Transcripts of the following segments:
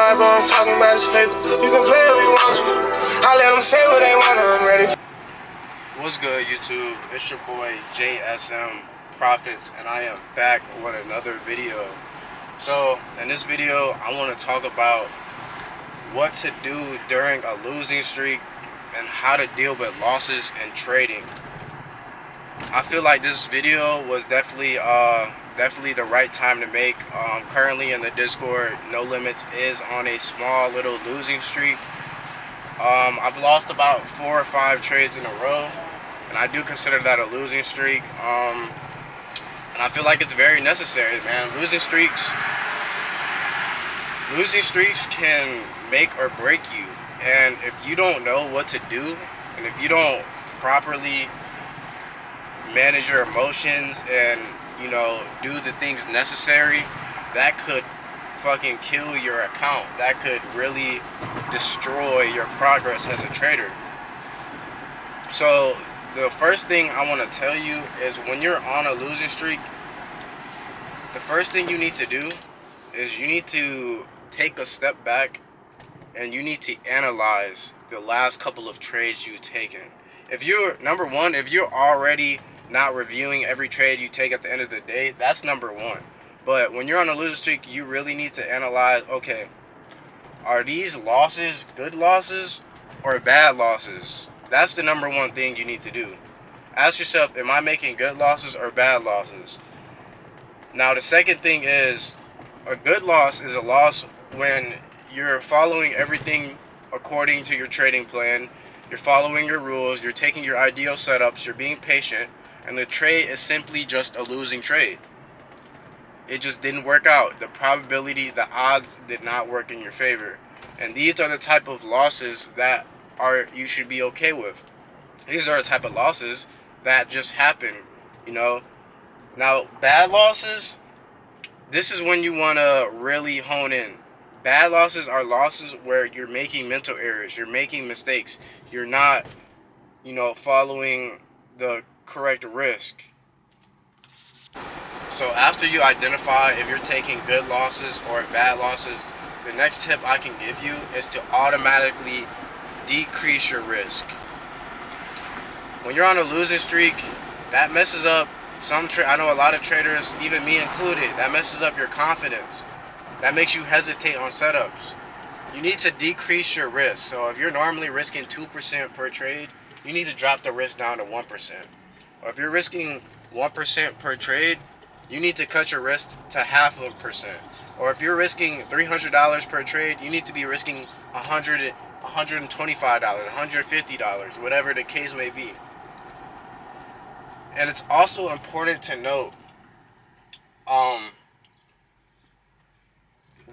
I go, I'm talking about this paper. You can play if you want to. I let them say what they want, I'm ready. What's good, YouTube? It's your boy JSM Profits, and I am back with another video. So in this video, I want to talk about what to do during a losing streak and how to deal with losses in trading. I feel like this video was definitely the right time to make. Currently in the Discord, No Limits is on a small little losing streak. I've lost about 4 or 5 trades in a row, and I do consider that a losing streak. And I feel like it's very necessary, man. Losing streaks can make or break you. And if you don't know what to do, and if you don't properly manage your emotions and, you know, do the things necessary, that could fucking kill your account. That could really destroy your progress as a trader. So the first thing I want to tell you is, when you're on a losing streak, the first thing you need to do is you need to take a step back and you need to analyze the last couple of trades you've taken. If you're, number one, if you're already not reviewing every trade you take at the end of the day, that's number one. But when you're on a losing streak, you really need to analyze, okay, are these losses good losses or bad losses? That's the number one thing you need to do. Ask yourself, am I making good losses or bad losses? Now, the second thing is, a good loss is a loss when you're following everything according to your trading plan. You're following your rules. You're taking your ideal setups. You're being patient. And the trade is simply just a losing trade. It just didn't work out. The probability, the odds did not work in your favor. And these are the type of losses that you should be okay with. These are the type of losses that just happen, you know. Now, bad losses, this is when you want to really hone in. Bad losses are losses where you're making mental errors. You're making mistakes. You're not, you know, following the correct risk. So after you identify if you're taking good losses or bad losses, the next tip I can give you is to automatically decrease your risk. When you're on a losing streak, that messes up I know a lot of traders, even me included, that messes up your confidence. That makes you hesitate on setups. You need to decrease your risk. So if you're normally risking 2% per trade, you need to drop the risk down to 1%. Or if you're risking 1% per trade, you need to cut your risk to 0.5%. Or if you're risking $300 per trade, you need to be risking $125, $150, whatever the case may be. And it's also important to note,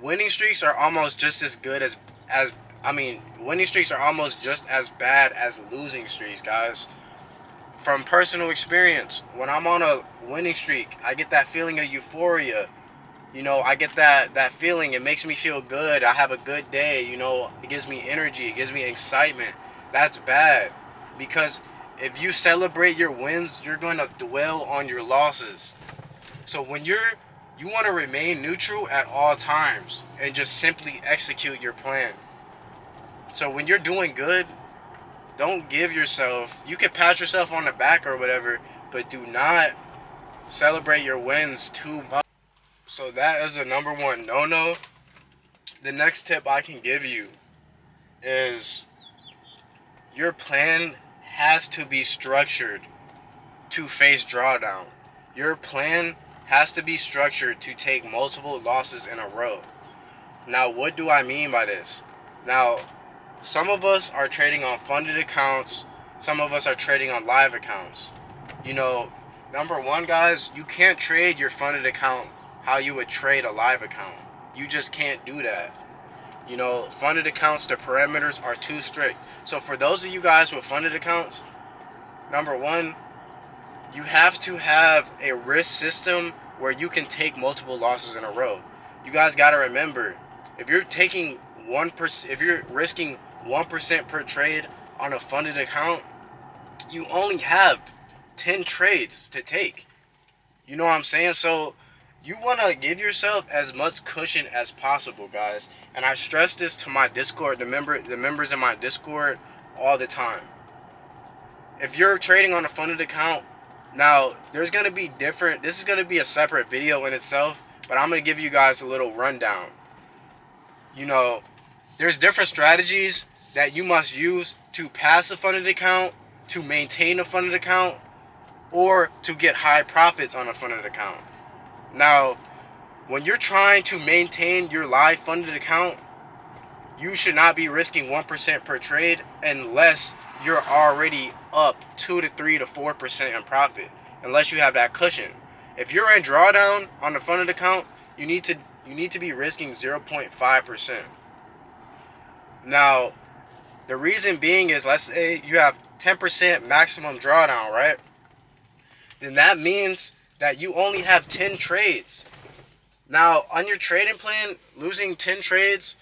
winning streaks are almost just as good winning streaks are almost just as bad as losing streaks, guys. From personal experience, when I'm on a winning streak, I get that feeling of euphoria. You know, I get that feeling. It makes me feel good. I have a good day. You know, it gives me energy. It gives me excitement. That's bad, because if you celebrate your wins, you're going to dwell on your losses. So when you want to remain neutral at all times and just simply execute your plan. So when you're doing good, don't give yourself, you can pat yourself on the back or whatever, but do not celebrate your wins too much. So that is the number one no-no. The next tip I can give you is, your plan has to be structured to face drawdown. Your plan has to be structured to take multiple losses in a row. Now, what do I mean by this? Now, some of us are trading on funded accounts. Some of us are trading on live accounts. You know, number one, guys, you can't trade your funded account how you would trade a live account. You just can't do that. You know, funded accounts, the parameters are too strict. So for those of you guys with funded accounts, number one, you have to have a risk system where you can take multiple losses in a row. You guys got to remember, if you're taking 1%, if you're risking 1% per trade on a funded account, you only have 10 trades to take. You know what I'm saying? So You want to give yourself as much cushion as possible, guys. And I stress this to my Discord, the members in my Discord all the time. If you're trading on a funded account, now there's going to be different, this is going to be a separate video in itself, but I'm going to give you guys a little rundown. You know, there's different strategies that you must use to pass a funded account, to maintain a funded account, or to get high profits on a funded account. Now, when you're trying to maintain your live funded account, you should not be risking 1% per trade unless you're already up 2 to 3 to 4% in profit, unless you have that cushion. If you're in drawdown on the funded account, you need to be risking 0.5%. Now, the reason being is, let's say you have 10% maximum drawdown, right? Then that means that you only have 10 trades. Now, on your trading plan, losing 10 trades,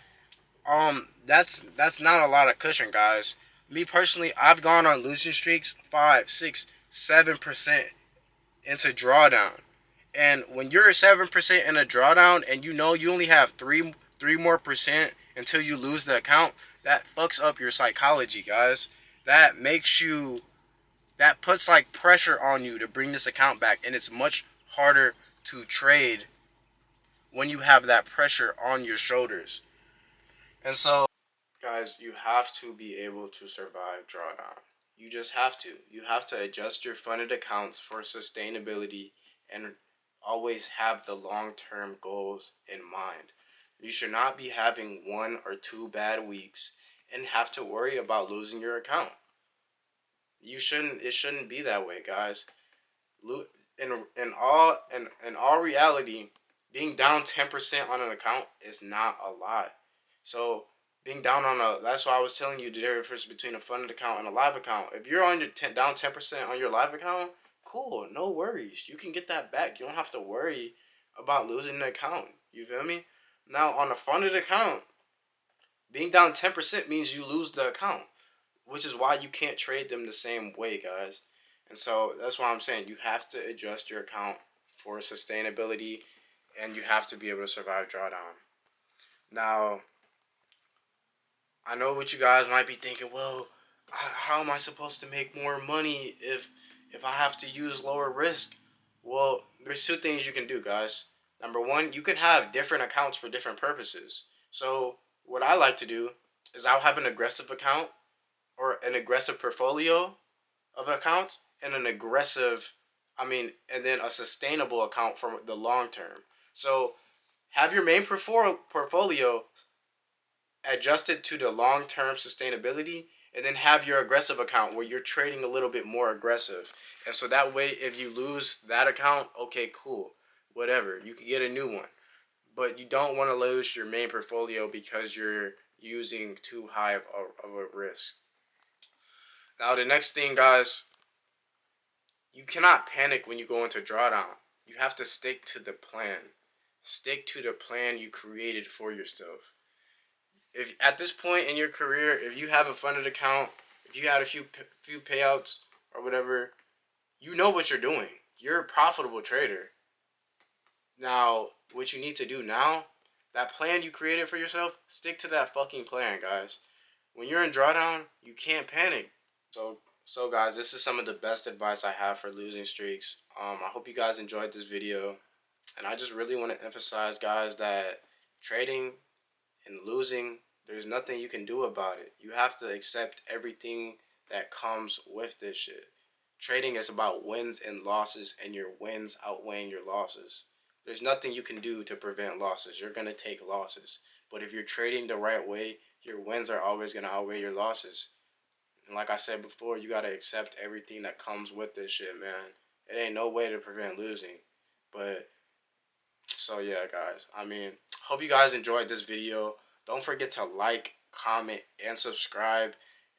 that's not a lot of cushion, guys. Me personally, I've gone on losing streaks 5, 6, 7% into drawdown. And when you're 7% in a drawdown and you know you only have 3 more percent until you lose the account, that fucks up your psychology, guys. That puts like pressure on you to bring this account back, and it's much harder to trade when you have that pressure on your shoulders. And so, guys, you have to be able to survive drawdown. You just have to. You have to adjust your funded accounts for sustainability and always have the long-term goals in mind. You should not be having 1 or 2 bad weeks and have to worry about losing your account. It shouldn't be that way, guys. In all reality, being down 10% on an account is not a lot. So being down that's why I was telling you the difference between a funded account and a live account. If you're on your down 10% on your live account, cool, no worries. You can get that back. You don't have to worry about losing the account. You feel me? Now on a funded account, being down 10% means you lose the account, which is why you can't trade them the same way, guys. And so that's why I'm saying you have to adjust your account for sustainability, and you have to be able to survive drawdown. Now, I know what you guys might be thinking, well, how am I supposed to make more money if I have to use lower risk? Well, there's 2 things you can do, guys. Number 1, you can have different accounts for different purposes. So what I like to do is I'll have an aggressive account or an aggressive portfolio of accounts and and then a sustainable account for the long term. So have your main portfolio adjusted to the long-term sustainability, and then have your aggressive account where you're trading a little bit more aggressive. And so that way, if you lose that account, okay, cool, whatever, you can get a new one. But you don't want to lose your main portfolio because you're using too high of a risk. Now, the next thing, guys, you cannot panic when you go into drawdown. You have to stick to the plan. Stick to the plan you created for yourself. If at this point in your career, if you have a funded account, if you had a few payouts or whatever, you know what you're doing. You're a profitable trader. Now, what you need to do now, that plan you created for yourself, stick to that fucking plan, guys. When you're in drawdown, you can't panic. So guys, this is some of the best advice I have for losing streaks. I hope you guys enjoyed this video. And I just really want to emphasize, guys, that trading and losing, there's nothing you can do about it. You have to accept everything that comes with this shit. Trading is about wins and losses, and your wins outweighing your losses. There's nothing you can do to prevent losses. You're going to take losses. But if you're trading the right way, your wins are always going to outweigh your losses. And like I said before, you got to accept everything that comes with this shit, man. It ain't no way to prevent losing. But, so yeah, guys. Hope you guys enjoyed this video. Don't forget to like, comment, and subscribe.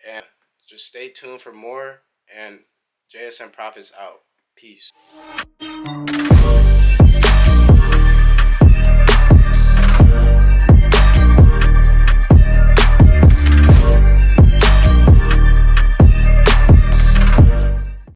And just stay tuned for more. And JSM Profits out. Peace.